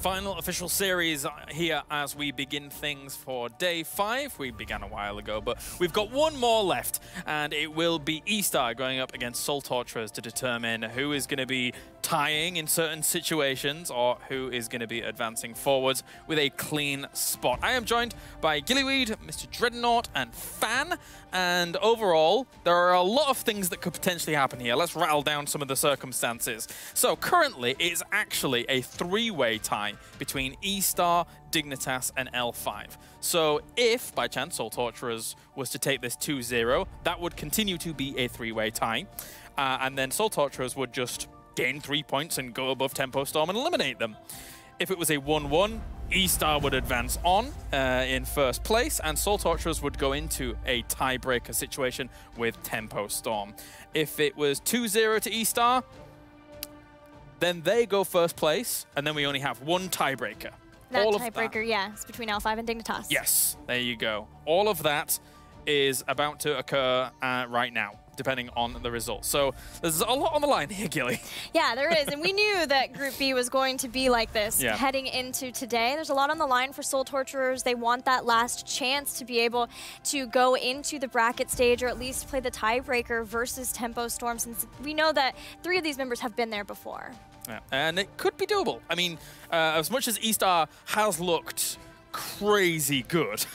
Final official series here as we begin things for day 5. We began a while ago, but we've got one more left, and it will be eStar going up against Soul Torturers to determine who is going to be tying in certain situations or who is going to be advancing forwards with a clean spot. I am joined by Gillyweed, Mr. Dreadnought, and Fan, and overall, there are a lot of things that could potentially happen here. Let's rattle down some of the circumstances. So currently, it's actually a 3-way tie between eStar, Dignitas, and L5. So if, by chance, Soul Torturers was to take this 2-0, that would continue to be a 3-way tie. And then Soul Torturers would just gain 3 points and go above Tempo Storm and eliminate them. If it was a 1-1, eStar would advance on in first place, and Soul Torturers would go into a tiebreaker situation with Tempo Storm. If it was 2-0 to eStar, then they go first place, and then we only have one tiebreaker. That tiebreaker, yeah, it's between L5 and Dignitas. Yes, there you go. All of that is about to occur right now, depending on the result. So there's a lot on the line here, Gilly. Yeah, there is. And we knew that Group B was going to be like this heading into today. There's a lot on the line for Soul Torturers. They want that last chance to be able to go into the bracket stage or at least play the tiebreaker versus Tempo Storm, since we know that 3 of these members have been there before. Yeah, and it could be doable. I mean, as much as eStar has looked crazy good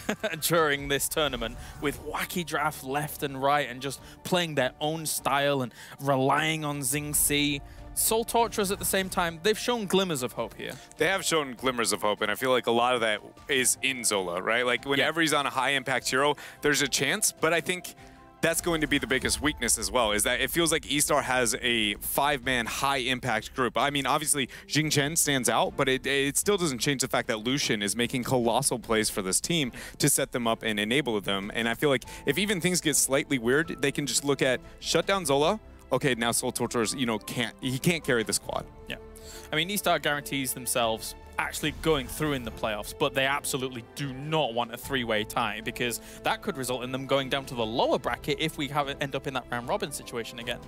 during this tournament with wacky drafts left and right and just playing their own style and relying on Zing C, Soul Torturers at the same time, they've shown glimmers of hope here. They have shown glimmers of hope, and I feel like a lot of that is in Zola, right? Like whenever he's on a high-impact hero, there's a chance, but I think that's going to be the biggest weakness as well, is that it feels like eStar has a 5-man high-impact group. I mean, obviously, Jing Chen stands out, but it still doesn't change the fact that Lucian is making colossal plays for this team to set them up and enable them. And I feel like if even things get slightly weird, they can just look at shut down Zola. Okay, now Soul Torturers, you know, he can't carry the squad. Yeah. I mean, eStar guarantees themselves actually going through in the playoffs, but they absolutely do not want a 3-way tie because that could result in them going down to the lower bracket if we end up in that round robin situation again.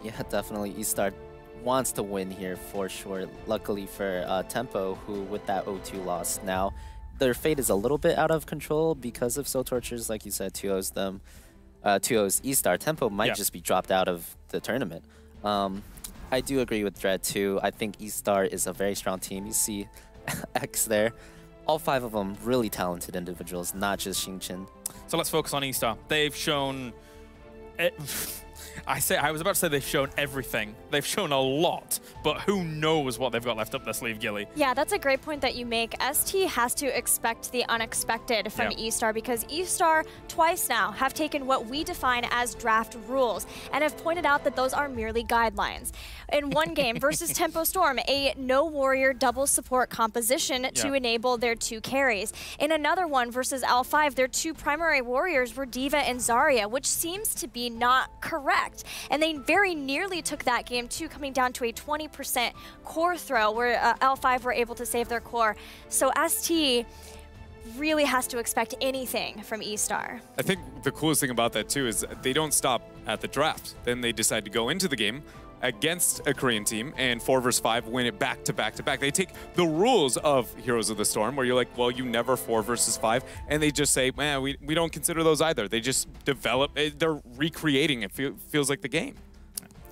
Yeah, definitely. eStar wants to win here for sure. Luckily for Tempo, who with that 0-2 loss now, their fate is a little bit out of control because of Soul Torturers, like you said, 2-0's them. 2-0's eStar. Tempo might just be dropped out of the tournament. I do agree with Dread too. I think eStar is a very strong team. You see X there. All 5 of them really talented individuals, not just Xingchen. So let's focus on eStar. They've shown... I was about to say they've shown everything. They've shown a lot, but who knows what they've got left up their sleeve, Gilly? Yeah, that's a great point that you make. ST has to expect the unexpected from eStar because eStar twice now have taken what we define as draft rules and have pointed out that those are merely guidelines. In one game versus Tempo Storm, a no warrior double support composition to enable their 2 carries. In another one versus L5, their 2 primary warriors were D.Va and Zarya, which seems to be not correct. And they very nearly took that game too, coming down to a 20% core throw where L5 were able to save their core. So ST really has to expect anything from eStar. I think the coolest thing about that too is they don't stop at the draft. Then they decide to go into the game against a Korean team and 4 versus 5 win it back to back to back. They take the rules of Heroes of the Storm where you're like, well, you never 4 versus 5, and they just say, man, we don't consider those either. They just develop, they're recreating it. Feels like the game.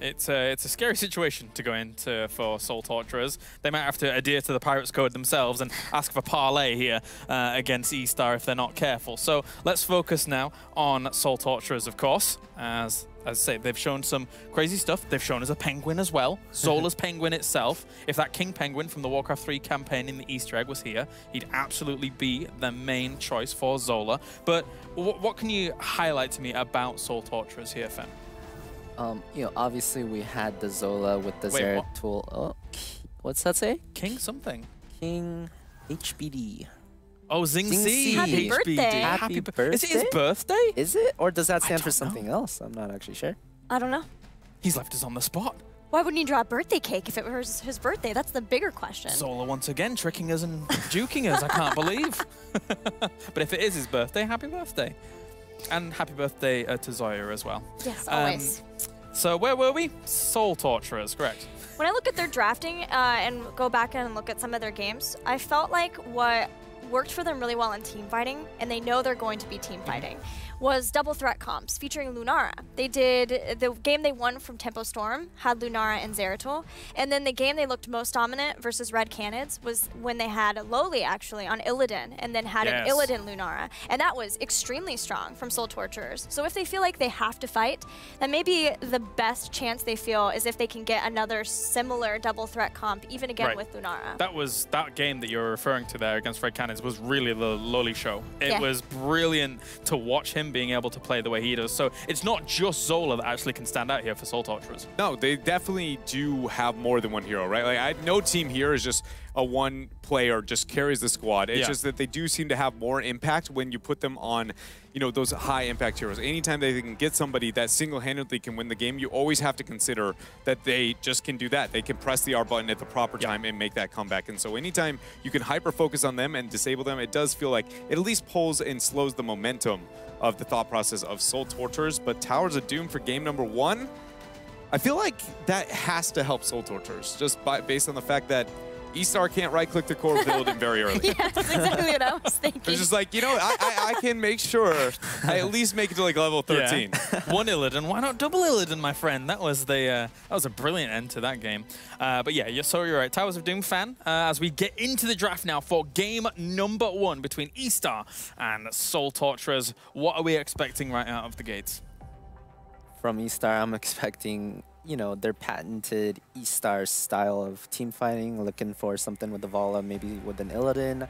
It's a scary situation to go into for Soul Torturers. They might have to adhere to the Pirates Code themselves and ask for parlay here against eStar if they're not careful. So let's focus now on Soul Torturers, of course. As I say, they've shown some crazy stuff. They've shown as a penguin as well. Zola's penguin itself. If that King Penguin from the Warcraft 3 campaign in the Easter egg was here, he'd absolutely be the main choice for Zola. But what can you highlight to me about Soul Torturers here, Fem? You know, obviously we had the Zola with the Zera tool. Oh, what's that say? King something. King HBD. Oh, Zing C. Happy birthday. Happy birthday. Is it his birthday? Is it? Or does that stand for something else? I'm not actually sure. I don't know. He's left us on the spot. Why wouldn't he draw a birthday cake if it was his birthday? That's the bigger question. Zola once again tricking us and juking us, I can't believe. But if it is his birthday, happy birthday. And happy birthday to Zoya as well. Yes, always. So where were we? Soul Torturers, correct. When I look at their drafting and go back and look at some of their games, I felt like what worked for them really well in team fighting, and they know they're going to be team fighting, was double threat comps featuring Lunara. They did, the game they won from Tempo Storm had Lunara and Zeratul, and then the game they looked most dominant versus Red Canids was when they had Loli actually on Illidan, and then had an Illidan Lunara, and that was extremely strong from Soul Torturers. So if they feel like they have to fight, then maybe the best chance they feel is if they can get another similar double threat comp, even again with Lunara. That game that you're referring to there against Red Canids was really the Loli show. It was brilliant to watch him being able to play the way he does. So it's not just Zola that actually can stand out here for Soul Torturers. No, they definitely do have more than one hero, right? Like, no team here is just a one player just carries the squad. It's just that they do seem to have more impact when you put them on, you know, those high impact heroes. Anytime they can get somebody that single-handedly can win the game, you always have to consider that they just can do that. They can press the R button at the proper time and make that comeback. And so anytime you can hyper-focus on them and disable them, it does feel like it at least pulls and slows the momentum of the thought process of Soul Torturers. But Towers of Doom for game number 1, I feel like that has to help Soul Torturers, just based on the fact that eStar can't right-click the core build in very early. Yeah, that's exactly what I was thinking. It's just like, you know, I can make sure I at least make it to like level 13. One Illidan, why not double Illidan, my friend? That was the that was a brilliant end to that game. But yeah, you're right. Towers of Doom fan. As we get into the draft now for game number 1 between eStar and Soul Torturers, what are we expecting right out of the gates? From eStar, I'm expecting, you know, their patented eStar style of team fighting, looking for something with the Vala, maybe with an Illidan.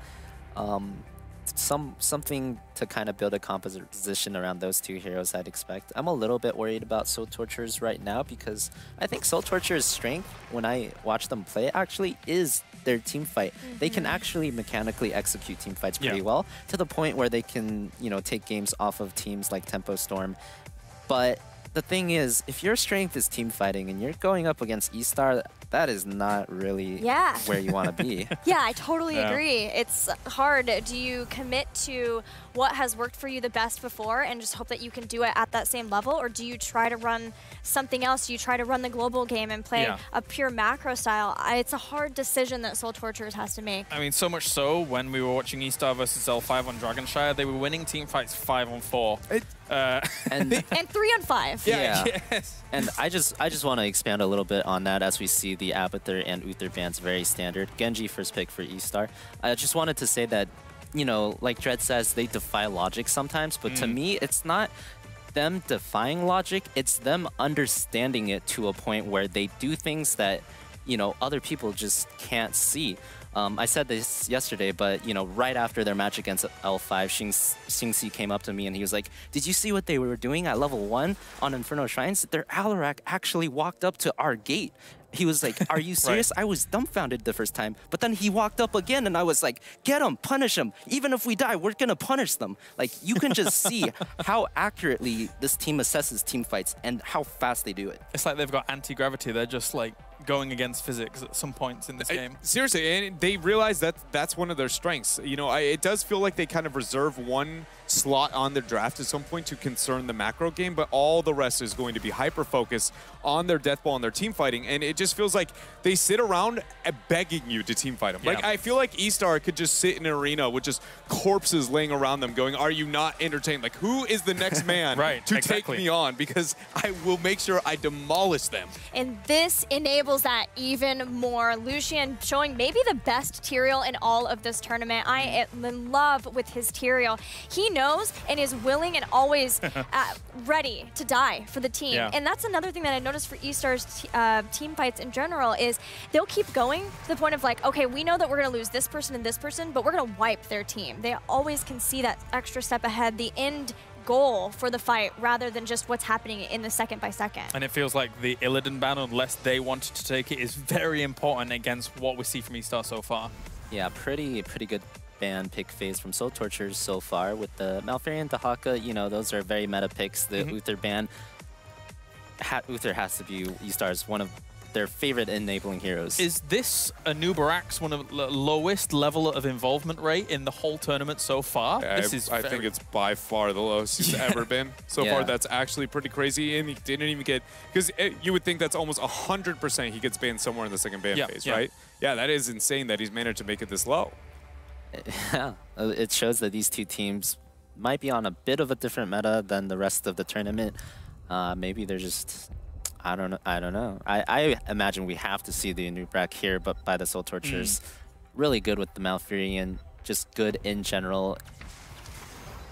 Something to kind of build a composition around those two heroes, I'd expect. I'm a little bit worried about Soul Torturers right now because I think Soul Torturers' strength, when I watch them play, actually is their team fight. They can actually mechanically execute team fights pretty well, to the point where they can, you know, take games off of teams like Tempo Storm. But the thing is, if your strength is team fighting and you're going up against eStar, that is not really where you want to be. Yeah, I totally agree. It's hard. Do you commit to what has worked for you the best before and just hope that you can do it at that same level? Or do you try to run something else? Do you try to run the global game and play a pure macro style? It's a hard decision that Soul Torturers has to make. I mean, so much so, when we were watching eStar versus L5 on Dragonshire, they were winning team fights 5-on-4. And 3-on-5. Yes. And I just want to expand a little bit on that as we see the Abathur and Uther bans very standard. Genji first pick for eStar. I just wanted to say that, you know, like Dread says, they defy logic sometimes, but to me, it's not them defying logic, it's them understanding it to a point where they do things that, you know, other people just can't see. I said this yesterday, but, you know, right after their match against L5, Xingxi came up to me and he was like, did you see what they were doing at level 1 on Inferno Shrines? Their Alarak actually walked up to our gate. He was like, are you serious? I was dumbfounded the first time. But then he walked up again and I was like, get him, punish him. Even if we die, we're going to punish them. Like, you can just see how accurately this team assesses team fights and how fast they do it. It's like they've got anti-gravity. They're just like going against physics at some points in this game. Seriously, and they realize that that's one of their strengths. You know, it does feel like they kind of reserve one slot on their draft at some point to concern the macro game, but all the rest is going to be hyper-focused on their death ball and their team fighting, and it just feels like they sit around begging you to team fight them. Like, I feel like eStar could just sit in an arena with just corpses laying around them going, are you not entertained? Like, who is the next man to take me on? Because I will make sure I demolish them. And this enables that even more. Lucian showing maybe the best Tyrael in all of this tournament. I am in love with his Tyrael. He knows and is willing and always ready to die for the team. And that's another thing that I noticed for eStar's team fights in general is they'll keep going to the point of like, okay, we know that we're going to lose this person and this person, but we're going to wipe their team. They always can see that extra step ahead, the end goal for the fight, rather than just what's happening in the second by second. And it feels like the Illidan ban, unless they wanted to take it, is very important against what we see from eStar so far. Yeah, pretty good ban pick phase from Soul Torturers so far with the Malfurion, Dahaka. You know, those are very meta picks. The Uther ban, Uther has to be eStar's one of their favorite enabling heroes. Is this Anubarak's one of the lowest level of involvement rate in the whole tournament so far? I think it's by far the lowest he's ever been. So far, that's actually pretty crazy. And he didn't even get, because you would think that's almost 100% he gets banned somewhere in the second ban phase, right? Yeah, that is insane that he's managed to make it this low. Yeah, it shows that these two teams might be on a bit of a different meta than the rest of the tournament. Maybe they're just, I don't know. I imagine we have to see the Anubarak here, but by the Soul Torturers, really good with the Malfurion, just good in general.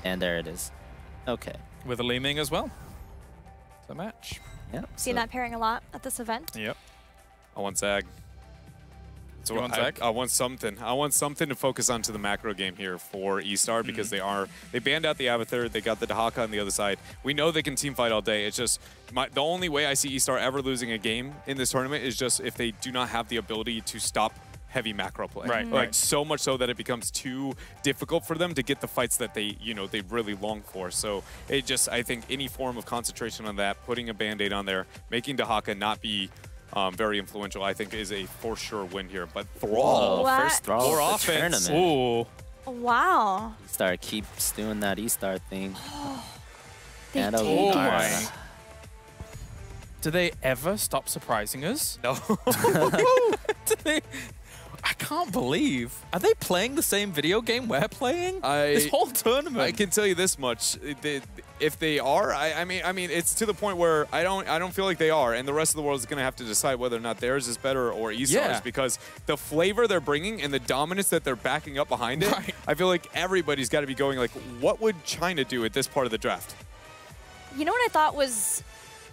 And there it is. Okay. With a Leeming as well. It's a match. Yeah. Seen that pairing a lot at this event. Yep. I want Zag. So I want something. I want something to focus on to the macro game here for eStar because they banned out the Avatar. They got the Dahaka on the other side. We know they can team fight all day. It's just the only way I see eStar ever losing a game in this tournament is just if they do not have the ability to stop heavy macro play. Right. Like so much so that it becomes too difficult for them to get the fights that they really long for. So it just, I think any form of concentration on that, putting a band-aid on there, making Dahaka not be very influential, I think, is a for sure win here. But Thrall, first Thrall more of the offense. tournament. Ooh. Wow. eStar keeps doing that eStar thing. They And a take Oh Lunara. my. Do they ever stop surprising us? No. Do they? I can't believe. Are they playing the same video game we're playing? This whole tournament. I can tell you this much: if they are, I mean, it's to the point where I don't feel like they are, and the rest of the world is going to have to decide whether or not theirs is better or eStar's because the flavor they're bringing and the dominance that they're backing up behind it. Right. I feel like everybody's got to be going like, what would China do at this part of the draft? You know what I thought was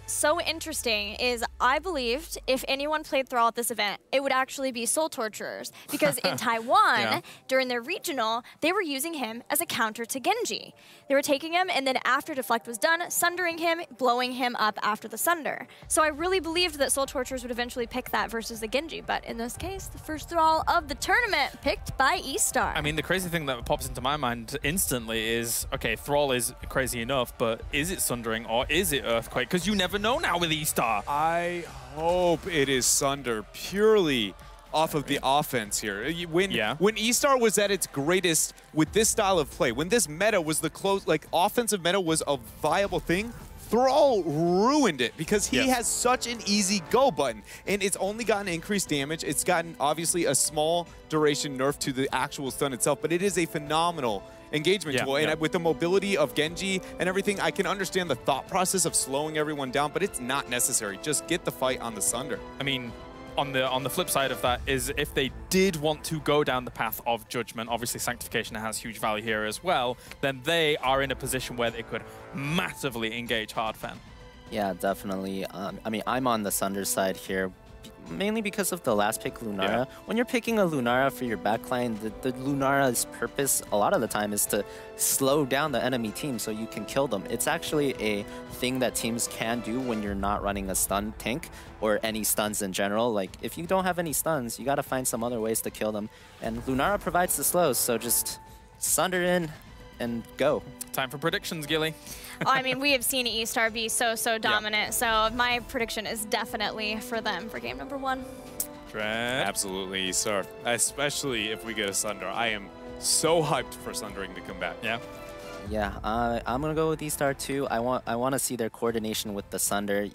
so interesting is I believed if anyone played Thrall at this event, it would actually be Soul Torturers. Because in Taiwan, during their regional, they were using him as a counter to Genji. They were taking him, and then after Deflect was done, sundering him, blowing him up after the sunder. So I really believed that Soul Torturers would eventually pick that versus the Genji. But in this case, the first Thrall of the tournament picked by eStar. I mean, the crazy thing that pops into my mind instantly is, okay, Thrall is crazy enough, but is it Sundering or is it Earthquake? Because you never know now with eStar. I hope it is Sunder purely off of the offense here. When eStar was at its greatest with this style of play, when this meta was offensive meta was a viable thing, Thrall ruined it because he has such an easy go button, and it's only gotten increased damage. It's gotten obviously a small duration nerf to the actual stun itself, but it is a phenomenal engagement tool. And with the mobility of Genji and everything, I can understand the thought process of slowing everyone down, but it's not necessary. Just get the fight on the Sunder. I mean, on the flip side of that is if they did want to go down the path of Judgment, obviously Sanctification has huge value here as well, then they are in a position where they could massively engage Hardfen. Yeah, definitely. I mean, I'm on the Sunder side here, mainly because of the last pick, Lunara. Yeah. When you're picking a Lunara for your backline, the Lunara's purpose a lot of the time is to slow down the enemy team so you can kill them. It's actually a thing that teams can do when you're not running a stun tank or any stuns in general. Like, if you don't have any stuns, you got to find some other ways to kill them. And Lunara provides the slows, so just Sunder in and go. Time for predictions, Gilly. I mean, we have seen eStar be so dominant, so my prediction is definitely for them for game number 1. Absolutely, eStar. Especially if we get a Sunder. I am so hyped for Sundering to come back. Yeah, I'm gonna go with eStar too. I want to see their coordination with the Sunder.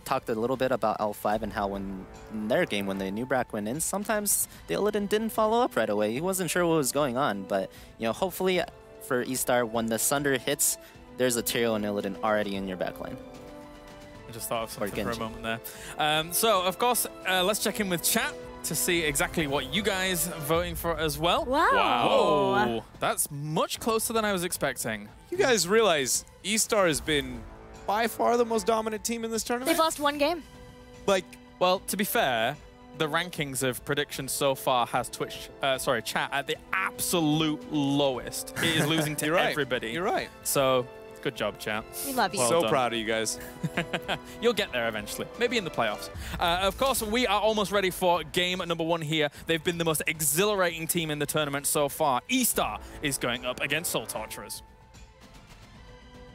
Talked a little bit about L5 and how when in their game, when the Anubarak went in, sometimes the Illidan didn't follow up right away. He wasn't sure what was going on, but hopefully for eStar, when the Sunder hits, there's a Tyrael and Illidan already in your backline. I just thought of something for a moment there. So, of course, let's check in with chat to see exactly what you guys are voting for as well. Wow. That's much closer than I was expecting. You guys realize eStar has been by far the most dominant team in this tournament? They've lost 1 game. Well, to be fair, the rankings of predictions so far has chat at the absolute lowest. It is losing to everybody. You're right. So, good job, chat. We love you. So proud of you guys. You'll get there eventually, maybe in the playoffs. Of course, we are almost ready for game number 1 here. They've been the most exhilarating team in the tournament so far. eStar is going up against Soul Torturers.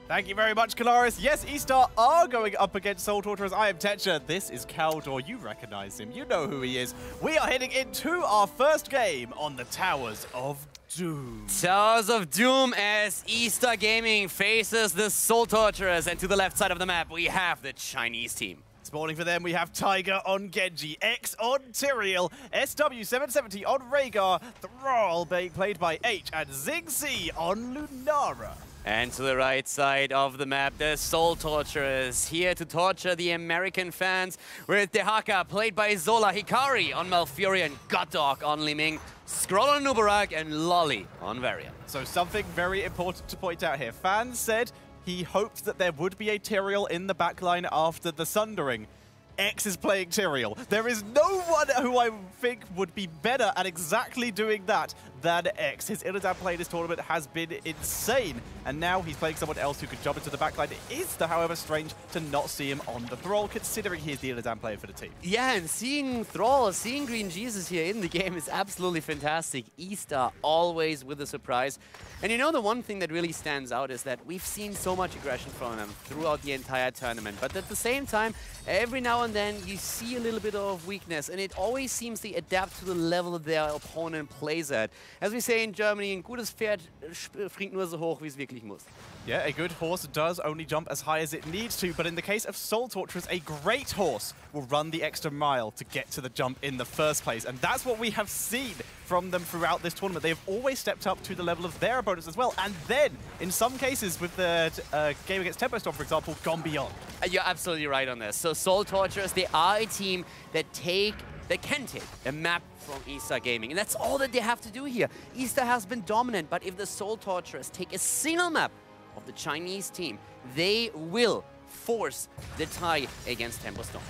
Thank you very much, Kalaris. Yes, eStar are going up against Soul Torturers. I am Tetcher. This is Caldor. You recognize him. You know who he is. We are heading into our first game on the Towers of Doom. Towers of Doom as eStar Gaming faces the Soul Torturers. And to the left side of the map, we have the Chinese team. Spawning for them, we have Tiger on Genji, X on Tyrael, SW770 on Rhaegar, Thrall being played by H, and Ziggsy on Lunara. And to the right side of the map, the Soul Torturers here to torture the American fans with Dehaka, played by Zola, Hikari on Malfurion, Goddog on Liming, Skrull on Nubarak, and Lolly on Varian. So something very important to point out here. Fans said he hoped that there would be a Tyrael in the backline after the Sundering. X is playing Tyrael. There is no one who I think would be better at exactly doing that than X. His Illidan play this tournament has been insane, and now he's playing someone else who could jump into the backline. It is, however, strange to not see him on the Thrall, considering he is the Illidan player for the team. Yeah, and seeing Thrall, seeing Green Jesus here in the game is absolutely fantastic. eStar always with a surprise. And you know, the one thing that really stands out is that we've seen so much aggression from them throughout the entire tournament. But at the same time, every now and then you see a little bit of weakness, and it always seems they adapt to the level that their opponent plays at. As we say in Germany, ein gutes Pferd springt nur so hoch, wie es wirklich muss. Yeah, a good horse does only jump as high as it needs to, but in the case of Soul Torturers, a great horse will run the extra mile to get to the jump in the first place. And that's what we have seen from them throughout this tournament. They've always stepped up to the level of their opponents as well. And then, in some cases, with the game against Tempo Storm, for example, gone beyond. You're absolutely right on this. So Soul Torturers, they are a team that can take a map from eStar Gaming. And that's all that they have to do here. eStar has been dominant, but if the Soul Torturers take a single map of the Chinese team, they will force the tie against Tempo Storm.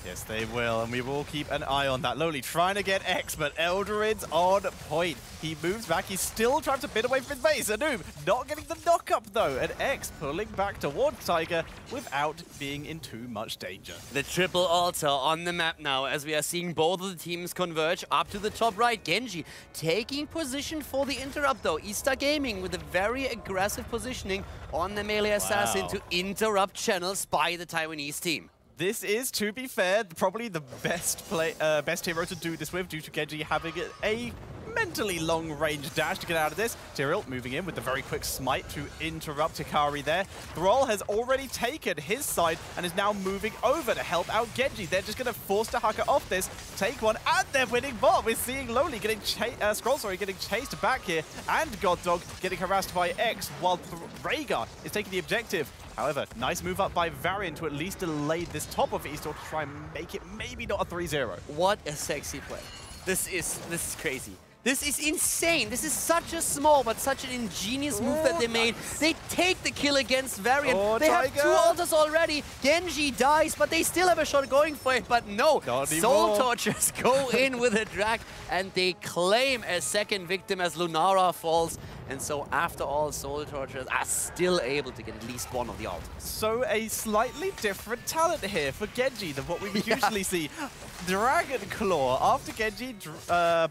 Yes, they will, and we will keep an eye on that. Lowly trying to get X, but Eldorid's on point. He moves back. He's still trying to bid away from his base. Anub not getting the knock-up, though, and X pulling back towards Tiger without being in too much danger. The triple altar on the map now, as we are seeing both of the teams converge up to the top right. Genji taking position for the interrupt, though. eStar Gaming with a very aggressive positioning on the melee assassin to interrupt channels by the Taiwanese team. This is, to be fair, probably the best hero to do this with, due to Genji having a mentally long-range dash to get out of this. Tyrael moving in with the very quick smite to interrupt Hikari there. Thrall has already taken his side and is now moving over to help out Genji. They're just going to force Dehaka off this, take one, and they're winning bot. We're seeing Lowly getting Skrull getting chased back here, and Goddog getting harassed by X, while Rhaegar is taking the objective. However, nice move up by Varian to at least delay this top of eStar to try and make it maybe not a 3-0. What a sexy play. This is crazy. This is insane. This is such a small but such an ingenious move that they made. They take the kill against Varian. They have 2 altars already. Genji dies, but they still have a shot going for it. But no, Soul Torturers go in with a drag, and they claim a second victim as Lunara falls. And so, after all, Soul Torturers are still able to get at least one of the altars. So, a slightly different talent here for Genji than what we would usually see. Dragon Claw. After Genji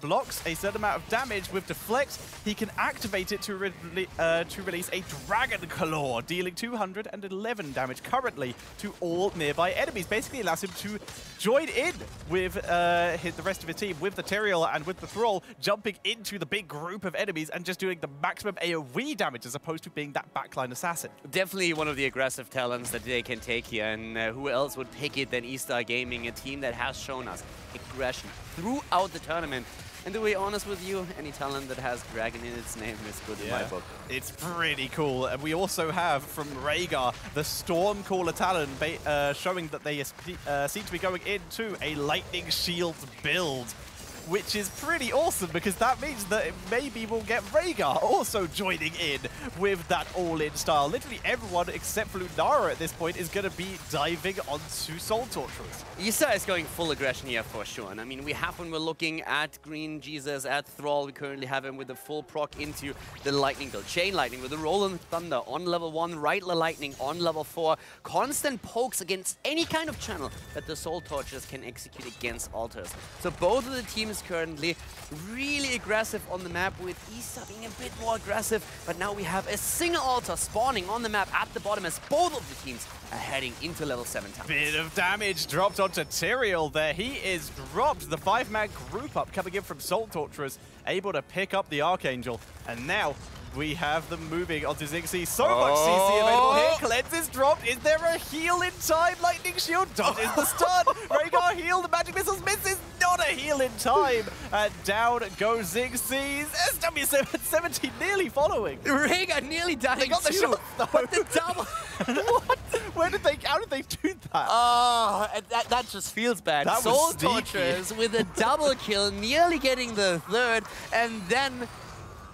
blocks a certain amount of damage with Deflect, he can activate it to release a Dragon Claw, dealing 211 damage currently to all nearby enemies. Basically allows him to join in with the rest of his team, with the Tyrael and with the Thrall, jumping into the big group of enemies and just doing the maximum AoE damage as opposed to being that backline assassin. Definitely one of the aggressive talents that they can take here, and who else would pick it than eStar Gaming, a team that has shown us aggression throughout the tournament. And to be honest with you, any talent that has Dragon in its name is good in my book. It's pretty cool. And we also have from Rhaegar the Stormcaller talent, showing that they seem to be going into a Lightning Shield build, which is pretty awesome because that means that maybe we'll get Rhaegar also joining in with that all-in style. Literally everyone except for Lunara at this point is going to be diving onto Soul Torturers. eStar is going full aggression here for sure. And I mean, when we're looking at Green Jesus, at Thrall, we currently have him with the full proc into the Lightning build. Chain Lightning with the Rolling Thunder on level 1, Rattler Lightning on level 4. Constant pokes against any kind of channel that the Soul Torturers can execute against altars. So both of the teams Torchers currently really aggressive on the map, with eStar being a bit more aggressive. But now we have a single altar spawning on the map at the bottom as both of the teams are heading into level 7 towers. Bit of damage dropped onto Tyrael there. He is dropped. The 5-man group up coming in from Soul Torturers, able to pick up the Archangel. And now we have them moving onto Ziggsy. So much CC available here. Cleanse is dropped. Is there a heal in time? Lightning Shield dodges the stun. Rhaegar heal. The magic missiles misses. Not a heal in time. And down goes Ziggsy. SW17 nearly following. Rhaegar nearly dying. They got the shot, though. But the double. What? How did they do that? Oh, that just feels bad. That was Soul sneaky. Torturers with a double kill, nearly getting the third, and then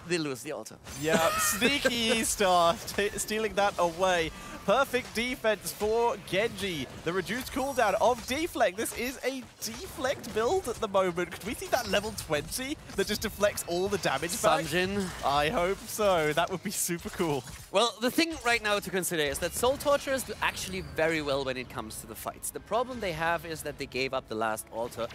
they lose the altar. Yeah, sneaky eStar stealing that away. Perfect defense for Genji. The reduced cooldown of Deflect. This is a Deflect build at the moment. Could we see that level 20 that just deflects all the damage back? Sanjin. I hope so. That would be super cool. Well, the thing right now to consider is that Soul Torturers do actually very well when it comes to the fights. The problem they have is that they gave up the last altar.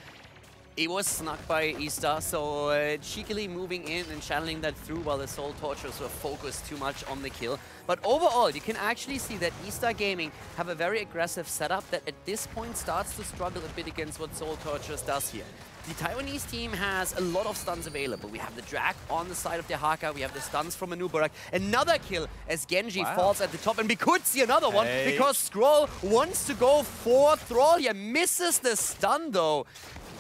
It was snuck by eStar, so cheekily moving in and channeling that through while the Soul Torturers were focused too much on the kill. But overall, you can actually see that eStar Gaming have a very aggressive setup that at this point starts to struggle a bit against what Soul Torturers does here. The Taiwanese team has a lot of stuns available. We have the drag on the side of the Haka, we have the stuns from Anubarak. Another kill as Genji falls at the top, and we could see another one because Skrull wants to go for Thrall. Yeah, misses the stun though.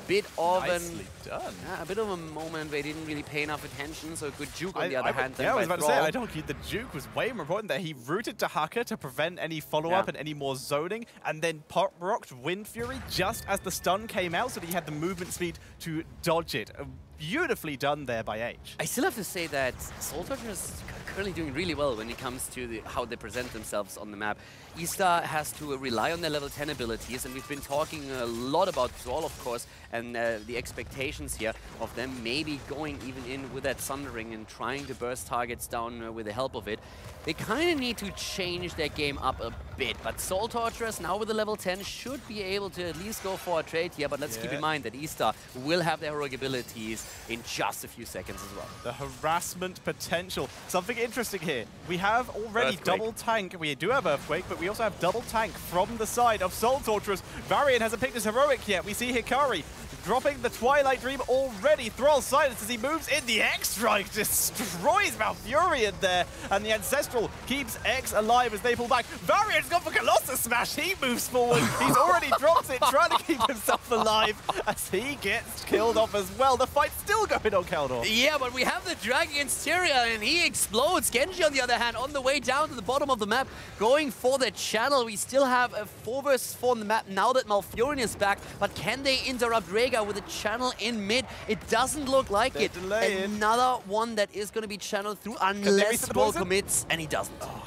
Bit of a bit of a moment where he didn't really pay enough attention, so a good juke on the other hand. Yeah, I was about to say, I don't think the juke was way more important there. He rooted to Haka to prevent any follow-up and any more zoning, and then pop-rocked Wind Fury just as the stun came out, so that he had the movement speed to dodge it. Beautifully done there by H. I still have to say that Soul Torturers is currently doing really well when it comes to how they present themselves on the map. eStar has to rely on their level 10 abilities, and we've been talking a lot about Thrall, of course, and the expectations here of them maybe going even in with that Sundering and trying to burst targets down with the help of it. They kind of need to change their game up a bit, but Soul Torturers now with the level 10 should be able to at least go for a trade here, but let's keep in mind that eStar will have their heroic abilities in just a few seconds as well. The harassment potential. Something interesting here. We have already double tank. We do have Earthquake, but we also have double tank from the side of Soul Torturers. Varian hasn't picked his heroic yet. We see Hikari dropping the Twilight Dream already. Thrall silence as he moves in. The X-Strike destroys Malfurion there, and the Ancestral keeps X alive as they pull back. Varian's gone for Colossus Smash. He moves forward. He's already dropped it, trying to keep himself alive as he gets killed off as well. The fight's still going on, Keldor. Yeah, but we have the drag against Tyrael, and he explodes. Genji, on the other hand, on the way down to the bottom of the map, going for the channel. We still have a 4 versus 4 on the map now that Malfurion is back, but can they interrupt Rhaegar with a channel in mid? It doesn't look like it. Another one that is going to be channeled through unless Thrall commits, and he doesn't. Oh.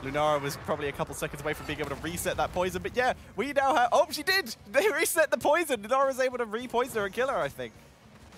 Lunara was probably a couple seconds away from being able to reset that poison, but yeah, we now have... Oh, she did! They reset the poison! Lunara was able to re-poison her and kill her, I think.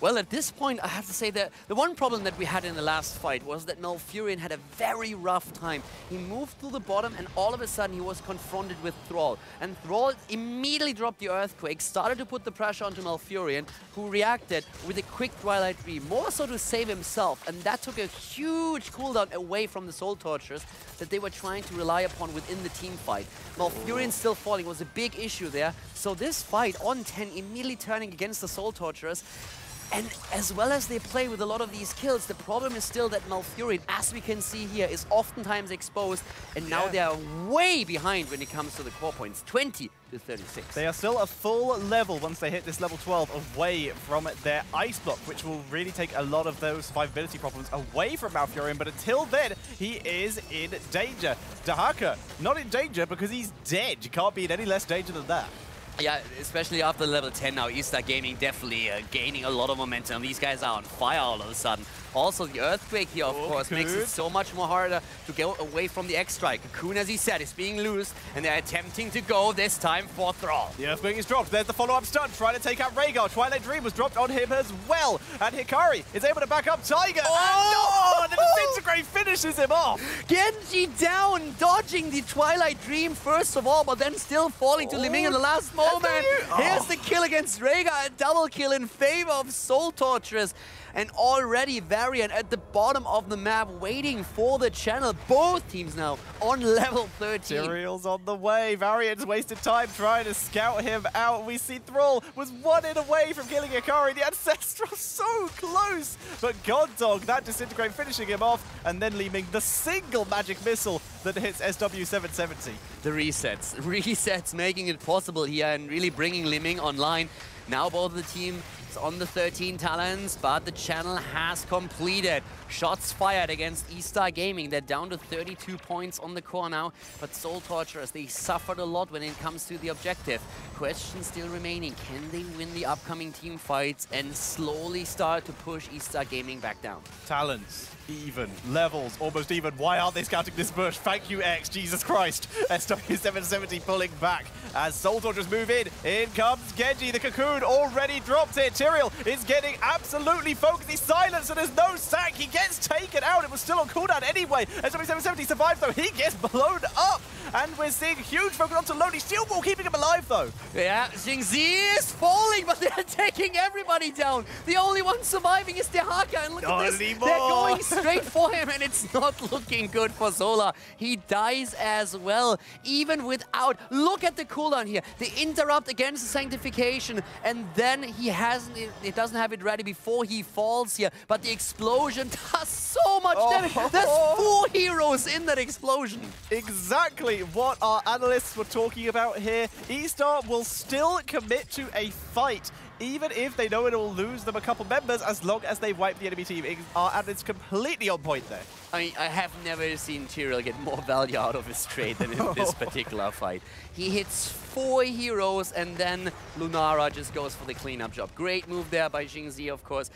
Well, at this point, I have to say that the one problem that we had in the last fight was that Malfurion had a very rough time. He moved to the bottom, and all of a sudden he was confronted with Thrall. And Thrall immediately dropped the Earthquake, started to put the pressure onto Malfurion, who reacted with a quick Twilight Dream, more so to save himself. And that took a huge cooldown away from the Soul Torturers that they were trying to rely upon within the team fight. Malfurion still falling was a big issue there. So this fight on 10 immediately turning against the Soul Torturers. And as well as they play with a lot of these kills, the problem is still that Malfurion, as we can see here, is oftentimes exposed, and now they are way behind when it comes to the core points, 20 to 36. They are still a full level once they hit this level 12 away from their Ice Block, which will really take a lot of those survivability problems away from Malfurion, but until then, he is in danger. Dahaka, not in danger because he's dead. You can't be in any less danger than that. Yeah, especially after level 10 now, eStar Gaming definitely gaining a lot of momentum. These guys are on fire all of a sudden. Also, the Earthquake here, of course, makes it so much more harder to go away from the X-Strike. Cocoon, as he said, is being loose, and they're attempting to go this time for Thrall. The Earthquake is dropped. There's the follow-up stun, trying to take out Rhaegar. Twilight Dream was dropped on him as well. And Hikari is able to back up Tiger. And the Disintegrate finishes him off. Genji down, dodging the Twilight Dream first of all, but then still falling to Liming in the last moment. Oh man, here's the kill against Rhaegar, a double kill in favor of Soul Torturers. And already Varian at the bottom of the map waiting for the channel. Both teams now on level 13. Tyrael's on the way. Varian's wasted time trying to scout him out. We see Thrall was 1 hit away from killing Akari. The Ancestral so close. But God Dog, that Disintegrate finishing him off and then leaving the single magic missile that hits SW770. The resets making it possible here and really bringing Liming online. Now both of the teams on the 13 talents, but the channel has completed. Shots fired against eStar Gaming. They're down to 32 points on the core now, but Soul Torturers, they suffered a lot when it comes to the objective. Question still remaining, can they win the upcoming team fights and slowly start to push eStar Gaming back down? Talents, even. Levels, almost even. Why aren't they scouting this bush? Thank you, X. Jesus Christ. SW770 pulling back as Soul Torturers move in. In comes Genji. The Cocoon already dropped it. Tyrael is getting absolutely focused. He's silenced, so there's no sack. He gets taken out. It was still on cooldown anyway. SW770 survives, though. He gets blown up. And we're seeing huge focus onto Lonely Steel Ball, keeping him alive, though. Yeah, Xingzi is falling, but they're taking everybody down. The only one surviving is Dehaka, and look at this. Anymore. They're going straight for him, and it's not looking good for Zola. He dies as well, even without. Look at the cooldown here. The interrupt against the Sanctification, and then he doesn't have it ready before he falls here. But the explosion does so much damage. There's 4 heroes in that explosion. Exactly what our analysts were talking about here. eStar will still commit to a fight, even if they know it will lose them a couple members, as long as they wipe the enemy team. Our analysts completely on point there. I mean, I have never seen Tyrael get more value out of his trade than in this particular fight. He hits 4 heroes, and then Lunara just goes for the cleanup job. Great move there by Xingzi, of course.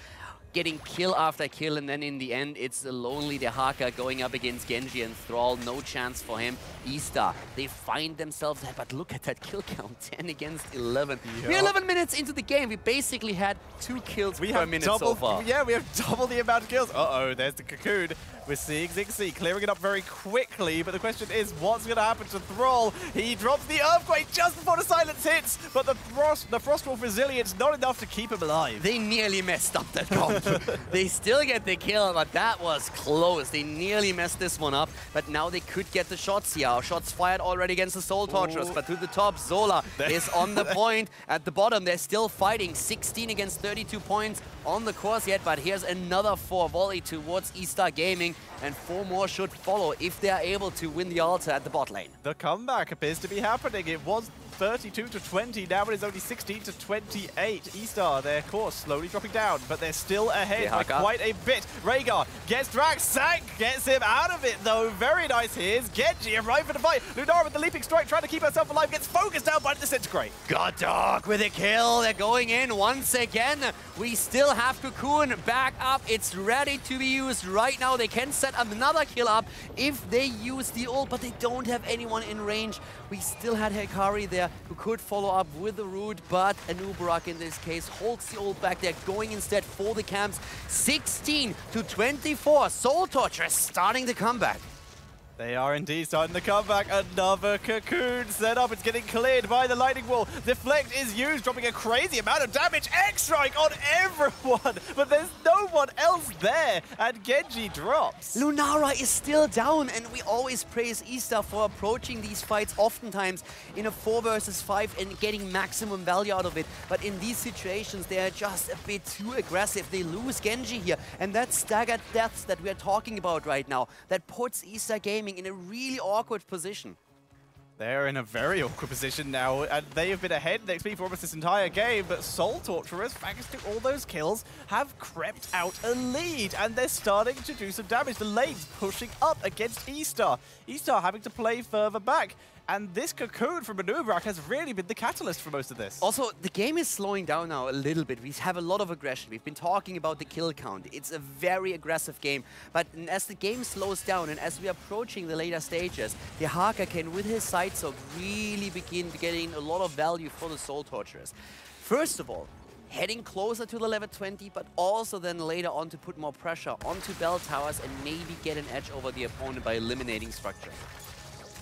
Getting kill after kill, and then in the end, it's the lonely Dehaka going up against Genji and Thrall. No chance for him. eStar, they find themselves there, but look at that kill count, 10 against 11. Yep. We're 11 minutes into the game. We basically had 2 kills per minute so far. Yeah, we have double the amount of kills. Uh-oh, there's the Cocoon. We're seeing Xingzi clearing it up very quickly, but the question is, what's going to happen to Thrall? He drops the Earthquake just before the silence hits, but the Frostwolf Resilience not enough to keep him alive. They nearly messed up that comp. They still get the kill, but that was close. They nearly messed this one up, but now they could get the shots here. Our shots fired already against the Soul Torturers, but to the top, Zola is on the point. At the bottom, they're still fighting. 16 against 32 points on the course yet, but here's another 4 volley towards eStar Gaming, and 4 more should follow if they are able to win the altar at the bot lane. The comeback appears to be happening. It was 32-20, now it is only 16-28. eStar, their course slowly dropping down, but they're still ahead by quite a bit. Rhaegar gets dragged, Sank gets him out of it though. Very nice. Here's Genji arriving for the fight. Lunara with the leaping strike, trying to keep herself alive, gets focused down by the Disintegrate. God Dog with a kill. They're going in once again. We still have Cocoon back up. It's ready to be used right now. They can set another kill up if they use the ult, but they don't have anyone in range. We still had Hikari there who could follow up with the root, but Anubarak in this case holds the ult back. They're going instead for the camps. 16-24. Soul Torturers starting the comeback. They are indeed starting the comeback. Another Cocoon set up. It's getting cleared by the Lightning Wall. Deflect is used, dropping a crazy amount of damage. X-Strike on everyone, but there's no one else there, and Genji drops. Lunara is still down, and we always praise eStar for approaching these fights oftentimes in a 4 versus 5 and getting maximum value out of it. But in these situations, they are just a bit too aggressive. They lose Genji here, and that staggered deaths that we are talking about right now, that puts eStar Gaming in a really awkward position. They're in a very awkward position now, and they have been ahead in XP for almost this entire game, but Soul Torturers, thanks to all those kills, have crept out a lead, and they're starting to do some damage. The lane's pushing up against eStar. eStar having to play further back. And this Cocoon from Anubarak has really been the catalyst for most of this. Also, the game is slowing down now a little bit. We have a lot of aggression. We've been talking about the kill count. It's a very aggressive game. But as the game slows down and as we are approaching the later stages, the Haka can, with his side soak, really begin getting a lot of value for the Soul Torturers. First of all, heading closer to the level 20, but also then later on to put more pressure onto bell towers and maybe get an edge over the opponent by eliminating structure.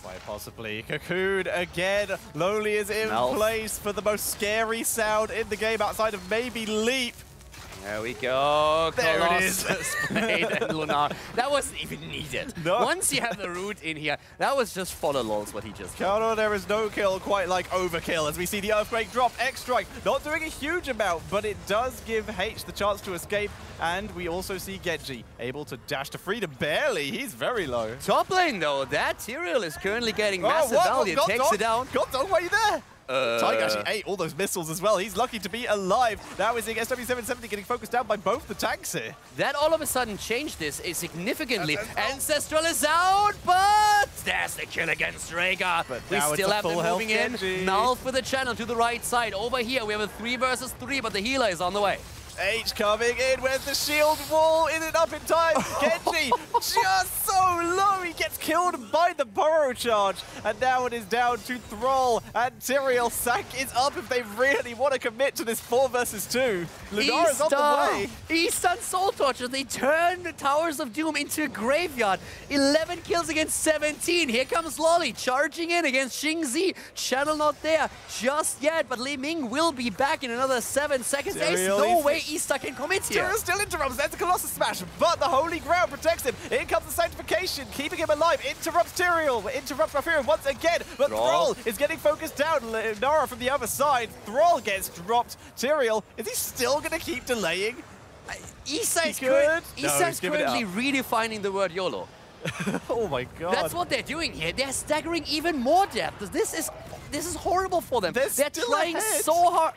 Quite possibly. Cocoon again. Lowly is in place for the most scary sound in the game outside of maybe Leap. There we go. There it is. Spade and Lunar. That wasn't even needed. No. Once you have the root in here, that was just for the lols what he just did. Counter, there is no kill, quite like overkill, as we see the Earthquake drop. X-Strike, not doing a huge amount, but it does give H the chance to escape. And we also see Genji able to dash to freedom. Barely, he's very low. Top lane, though, that Tyrael is currently getting massive value. Takes it down. Gotdog, why are you there? Tiger actually ate all those missiles as well. He's lucky to be alive. Now we're seeing SW770 getting focused down by both the tanks here. That all of a sudden changed this significantly. Ancestral is out, but there's the kill against Rhaegar. But we still have them moving in. Genji. Malf with the channel to the right side. Over here, we have a 3 versus 3, but the healer is on the way. H coming in with the shield wall in and up in time. Genji just so low. He gets killed by the burrow charge. And now it is down to Thrall and Tyrael. Sank is up if they really want to commit to this 4 versus 2. Lunar is on the way. eStar Soul Torture. They turn the Towers of Doom into a graveyard. 11 kills against 17. Here comes Lolly charging in against Xingzi. Channel not there just yet, but Li Ming will be back in another 7 seconds. There's no way eStar can commit here. Tyrael still interrupts. There's a Colossus Smash, but the Holy Ground protects him. In comes the Sanctification, keeping him alive. Interrupts Tyrael. Interrupts Rafira once again, but Thrall is getting focused down. Nara from the other side. Thrall gets dropped. Tyrael, is he still going to keep delaying? eStar is currently redefining the word YOLO. Oh my god. That's what they're doing here. They're staggering even more depth. This is horrible for them. They're trying so hard.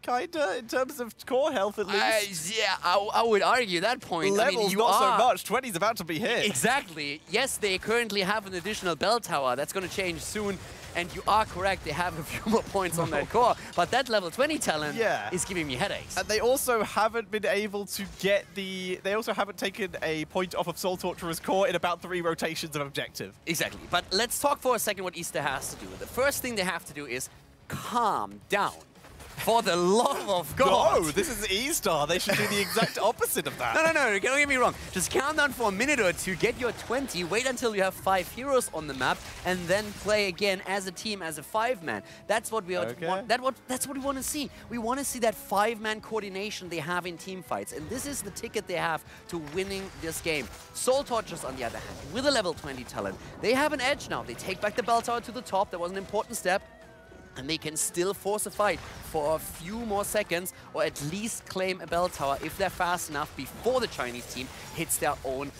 Kinda, in terms of core health at least. Yeah, I would argue that point. Levels, I mean, not so much. 20's about to be hit. Exactly. Yes, they currently have an additional bell tower. That's going to change soon. And you are correct, they have a few more points on their core. But that level 20 talent is giving me headaches. And they also haven't been able to get the... They also haven't taken a point off of Soul Torturer's core in about 3 rotations of objective. Exactly. But let's talk for a second what eStar has to do. The first thing they have to do is calm down. For the love of God. No, this is eStar. They should do the exact opposite of that. No, don't get me wrong. Just calm down for a minute or two, get your 20, wait until you have 5 heroes on the map, and then play again as a team, as a 5-man. That's what we want. That's what we want to see. We want to see that 5-man coordination they have in team fights, and this is the ticket they have to winning this game. Soul Torturers, on the other hand, with a level 20 talent, they have an edge now. They take back the bell tower to the top. That was an important step. And they can still force a fight for a few more seconds, or at least claim a bell tower if they're fast enough before the Chinese team hits their own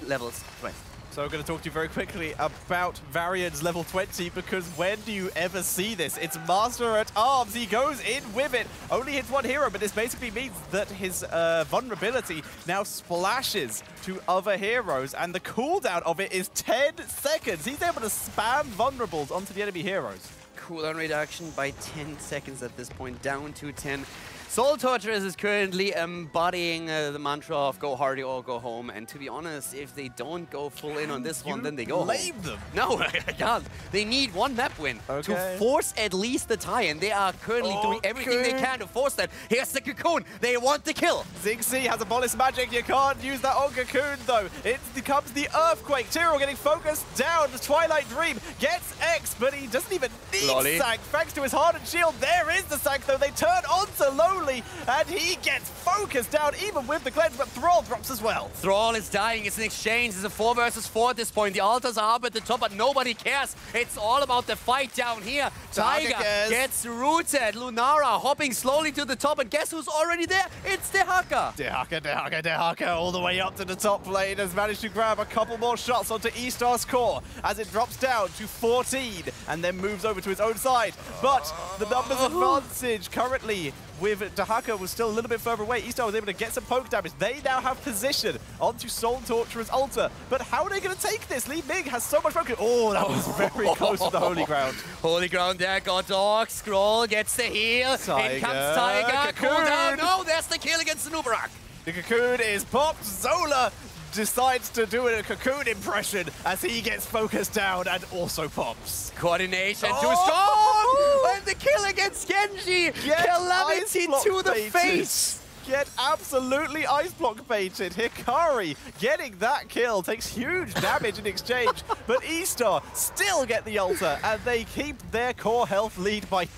levels 20. So I'm going to talk to you very quickly about Varian's level 20, because when do you ever see this? It's Master at Arms. He goes in with it. Only hits 1 hero, but this basically means that his vulnerability now splashes to other heroes, and the cooldown of it is 10 seconds. He's able to spam vulnerables onto the enemy heroes. Cooldown reduction by 10 seconds at this point, down to 10. Soul Torturers is currently embodying the mantra of go hard or go home. And to be honest, if they don't go full in on this one, then they go home. Blame them. No, I can't. They need 1 map win to force at least the tie. And they are currently doing everything they can to force that. Here's the Cocoon. They want the kill. Xingzi has Abolish Magic. You can't use that on Cocoon, though. It becomes the Earthquake. Tyrael getting focused down. The Twilight Dream gets X, but he doesn't even need Sank. Thanks to his Hardened Shield, there is the Sank, though. They turn onto Lowly, and he gets focused down even with the cleanse, but Thrall drops as well. Thrall is dying. It's an exchange. It's a 4 versus 4 at this point. The altars are up at the top, but nobody cares. It's all about the fight down here. Tiger gets rooted. Lunara hopping slowly to the top, and guess who's already there? It's Dehaka. Dehaka all the way up to the top lane, has managed to grab a couple more shots onto eStar's core as it drops down to 14 and then moves over to its own side. But the numbers advantage currently with Dehaka was still a little bit further away. eStar was able to get some poke damage. They now have position onto Soul Torturer's altar. But how are they going to take this? Li Ming has so much focus. Oh, that was very close to the Holy Ground. Holy Ground there, Gotdog. Scroll gets the heal. Tiger. In comes Tiger. Cooldown. No, there's the kill against the Nubarak. The Cocoon is popped. Zola decides to do a Cocoon impression as he gets focused down and also pops. Coordination too strong! And the kill against Genji! Calamity to the face! get absolutely ice block baited. Hikari getting that kill, takes huge damage in exchange, but eStar still get the ulta, and they keep their core health lead by 2.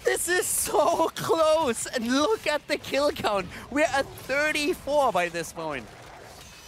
This is so close, and look at the kill count. We're at 34 by this point.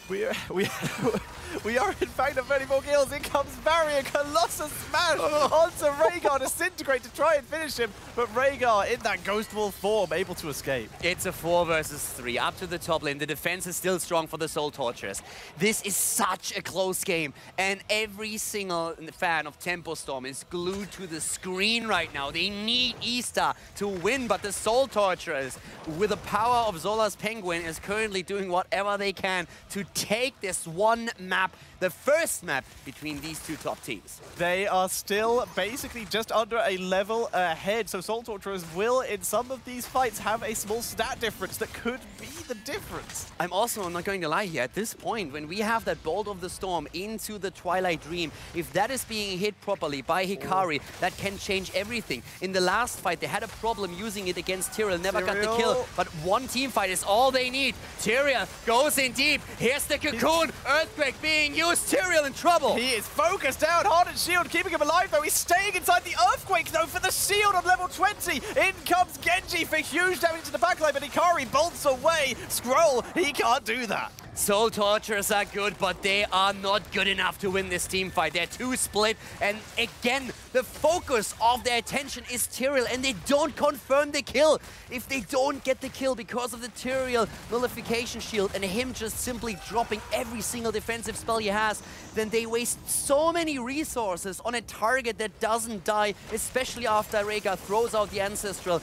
We are in fact at 34 kills. In comes Barrier, Colossus smash onto Rhaegar, Disintegrate to try and finish him, but Rhaegar in that Ghost Wolf form, able to escape. It's a 4 versus 3, up to the top lane. The defense is still strong for the Soul Torturers. This is such a close game, and every single fan of Tempo Storm is glued to the screen right now. They need eStar to win, but the Soul Torturers, with the power of Zola's Penguin, is currently doing whatever they can to take this one map, the first map between these two top teams. They are still basically just under a level ahead, so Soul Torturers will, in some of these fights, have a small stat difference that could be the difference. I'm also not going to lie here, at this point, when we have that Bolt of the Storm into the Twilight Dream, if that is being hit properly by Hikari, that can change everything. In the last fight, they had a problem using it against Tyrael, never got the kill, but one team fight is all they need. Tyrael goes in deep, here's the cocoon, Earthquake being used, Tyrael in trouble. He is focused down, Hardened Shield keeping him alive though. He's staying inside the Earthquake though for the shield on level 20. In comes Genji for huge damage to the backline, but Hikari bolts away. Scroll, he can't do that. Soul Torturers are good, but they are not good enough to win this team fight. They're too split, and again, the focus of their attention is Tyrael, and they don't confirm the kill. If they don't get the kill because of the Tyrael nullification shield and him just simply dropping every single defensive spell he has, then they waste so many resources on a target that doesn't die, especially after Rhaegar throws out the Ancestral.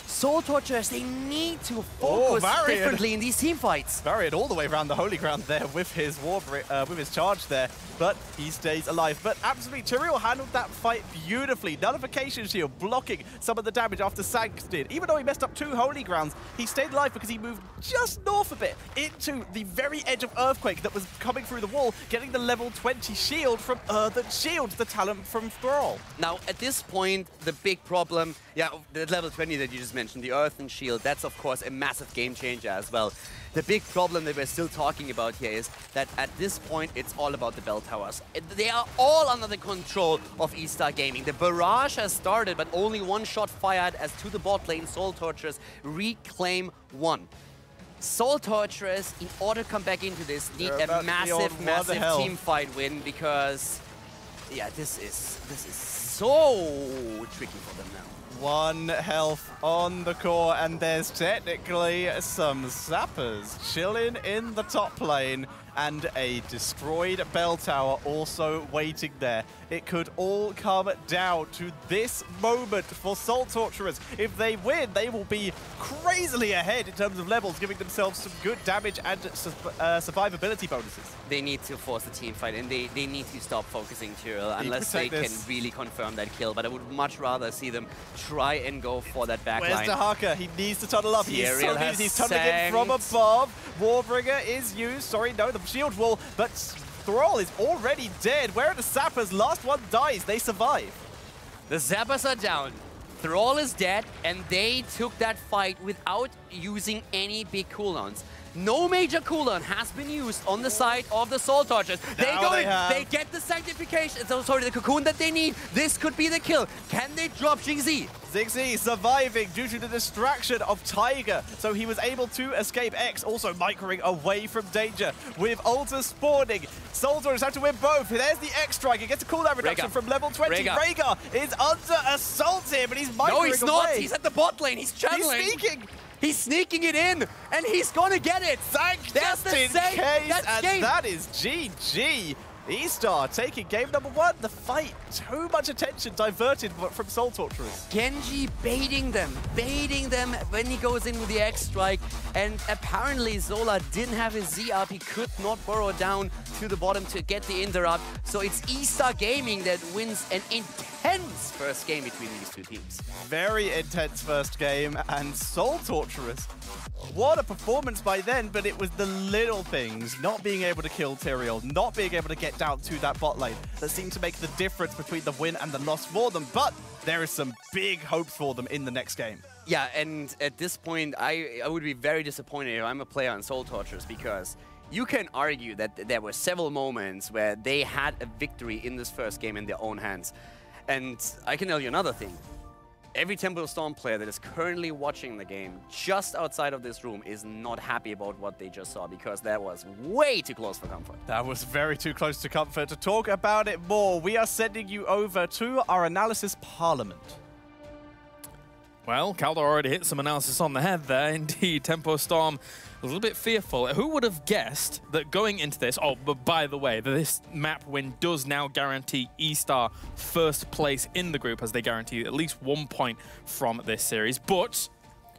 Soul Torturers, they need to focus differently in these team fights. Varian all the way around the holy ground there with his with his charge there, but he stays alive. But absolutely, Tyrael handled that fight beautifully. Nullification shield blocking some of the damage after Sanks did. Even though he messed up 2 holy grounds, he stayed alive because he moved just north a bit into the very edge of Earthquake that was coming through the wall, getting the level 20 shield from Earthen Shield, the talent from Thrall. Now, at this point, the big problem, the level 20 that you just mentioned, the Earthen Shield, that's of course a massive game changer as well. The big problem that we're still talking about here is that at this point, it's all about the bell towers. They are all under the control of eStar Gaming. The barrage has started, but only 1 shot fired as to the bot lane, Soul Torturers reclaim 1. Soul Torturers, in order to come back into this, need a massive team fight win, because, yeah, this is so tricky for them now. 1 health on the core, and there's technically some zappers chilling in the top lane, and a destroyed bell tower also waiting there. It could all come down to this moment for Soul Torturers. If they win, they will be crazily ahead in terms of levels, giving themselves some good damage and survivability bonuses. They need to force the team fight, and they need to stop focusing Tyrael unless they can really confirm that kill. But I would much rather see them try and go for that backline. Where's the Haka? He needs to tunnel up. He's tunneling in from above. Warbringer is used. Sorry, no, the shield wall, but Thrall is already dead. Where are the Sappers? Last one dies. They survive. The Zappers are down. Thrall is dead, and they took that fight without using any big cooldowns. No major cooldown has been used on the side of the Soul Torturers. They go in, they get the sanctification, sorry, the cocoon that they need. This could be the kill. Can they drop Jingzi? Ziggsy surviving due to the distraction of Tiger, so he was able to escape X, also microing away from danger. With Ulta spawning, Soul Torturers have to win both. There's the X strike. He gets a cooldown reduction from level 20. Rhaegar is under assault here, but he's microing away. No, he's not. He's at the bot lane. He's channeling. He's sneaking. He's sneaking it in, and he's gonna get it. Just in case, and that is GG. eStar taking game number 1. The fight, too much attention diverted from Soul Torturers. Genji baiting them when he goes in with the X strike, and apparently Zola didn't have his Z up. He could not burrow down to the bottom to get the interrupt. So it's eStar Gaming that wins an intense first game between these two teams. Very intense first game, and Soul Torturers, what a performance by then, but it was the little things, not being able to kill Tyrael, not being able to get down to that bot lane, that seemed to make the difference between the win and the loss for them. But there is some big hopes for them in the next game. Yeah, and at this point, I would be very disappointed if I'm a player on Soul Torturers, because you can argue that there were several moments where they had a victory in this first game in their own hands. And I can tell you another thing. Every Temple of Storm player that is currently watching the game just outside of this room is not happy about what they just saw, because that was way too close for comfort. That was very too close to comfort. To talk about it more, we are sending you over to our analysis parliament. Well, Kaldor already hit some analysis on the head there. Indeed, Tempo Storm a little bit fearful. Who would have guessed that going into this, oh, but by the way, this map win does now guarantee eStar first place in the group, as they guarantee at least 1 point from this series. But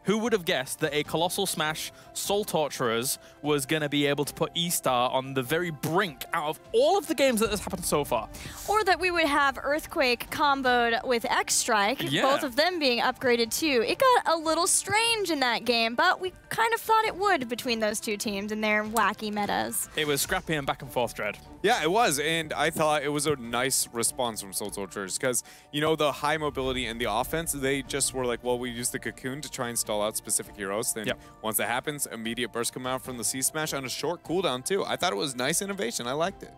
who would have guessed that a Colossal Smash Soul Torturers was going to be able to put eStar on the very brink out of all of the games that has happened so far? Or that we would have Earthquake comboed with X-Strike, both of them being upgraded too. It got a little strange in that game, but we kind of thought it would between those two teams and their wacky metas. It was scrappy and back and forth, Dread. Yeah, it was, and I thought it was a nice response from Soul Torturers, because, you know, the high mobility and the offense, they just were like, well, we use the Cocoon to try and stall out specific heroes. Then once that happens, immediate burst come out from the C-Smash on a short cooldown, too. I thought it was nice innovation. I liked it.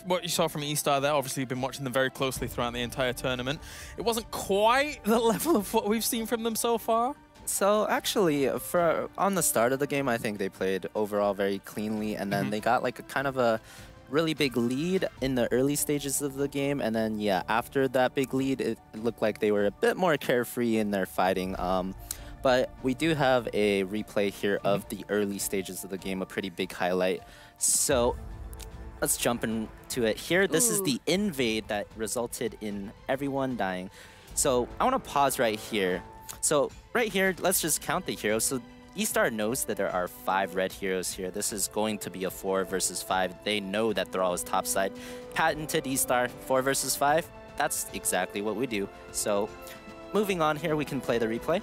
What you saw from eStar there, obviously you've been watching them very closely throughout the entire tournament. It wasn't quite the level of what we've seen from them so far. So actually, on the start of the game, I think they played overall very cleanly, and then they got like a kind of a really big lead in the early stages of the game, and then after that big lead, it looked like they were a bit more carefree in their fighting. But we do have a replay here of the early stages of the game, a pretty big highlight. So let's jump into it here. This is the invade that resulted in everyone dying. So I want to pause right here. So right here, let's just count the heroes. So eStar knows that there are 5 red heroes here. This is going to be a 4 versus 5. They know that Thrall is topside. Patented eStar, 4 versus 5. That's exactly what we do. So moving on here, we can play the replay.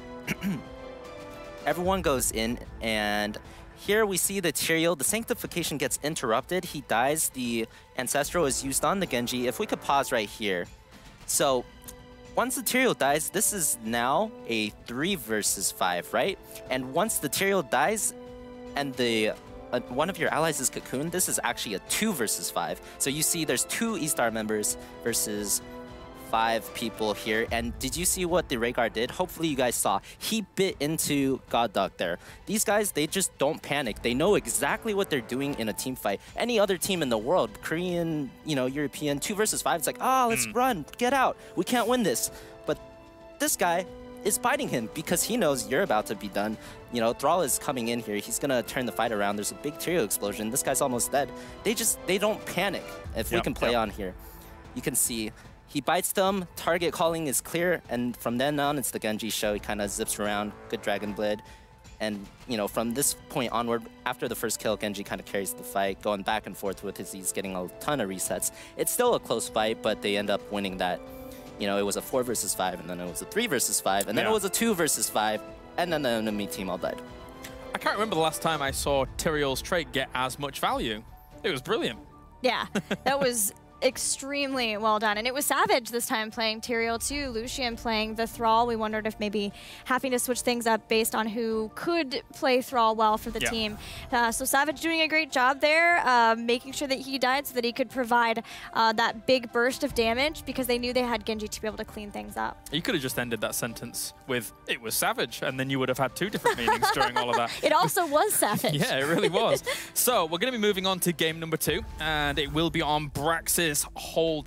Everyone goes in, and here we see the Tyrael. The Sanctification gets interrupted. He dies. The Ancestral is used on the Genji. If we could pause right here. So once the Tyrael dies, this is now a 3 versus 5, right? And once the Tyrael dies and the one of your allies is Cocoon, this is actually a 2 versus 5. So you see there's 2 eStar members versus 5 people here. And did you see what the Rhaegar did? Hopefully you guys saw. He bit into God Dog there. These guys, they just don't panic. They know exactly what they're doing in a team fight. Any other team in the world, Korean, you know, European, 2 versus 5, it's like, oh, let's run, get out. We can't win this. But this guy is biting him because he knows you're about to be done. You know, Thrall is coming in here. He's going to turn the fight around. There's a big Tyrael explosion. This guy's almost dead. They don't panic. If we can play on here, you can see he bites them, target calling is clear, and from then on, it's the Genji show. He kind of zips around, good Dragon Blade. And, you know, from this point onward, after the first kill, Genji kind of carries the fight, going back and forth with his Z's, getting a ton of resets. It's still a close fight, but they end up winning that. You know, it was a 4 versus 5, and then it was a 3 versus 5, and then it was a 2 versus 5, and then the enemy team all died. I can't remember the last time I saw Tyrael's trait get as much value. It was brilliant. Yeah, that was extremely well done. And it was Savage this time playing Tyrael too. Lucian playing the Thrall. We wondered if maybe having to switch things up based on who could play Thrall well for the team. So Savage doing a great job there, making sure that he died so that he could provide that big burst of damage, because they knew they had Genji to be able to clean things up. You could have just ended that sentence with, it was Savage, and then you would have had 2 different meanings during all of that. It also was Savage. Yeah, it really was. So we're going to be moving on to game number 2, and it will be on Brax's Hold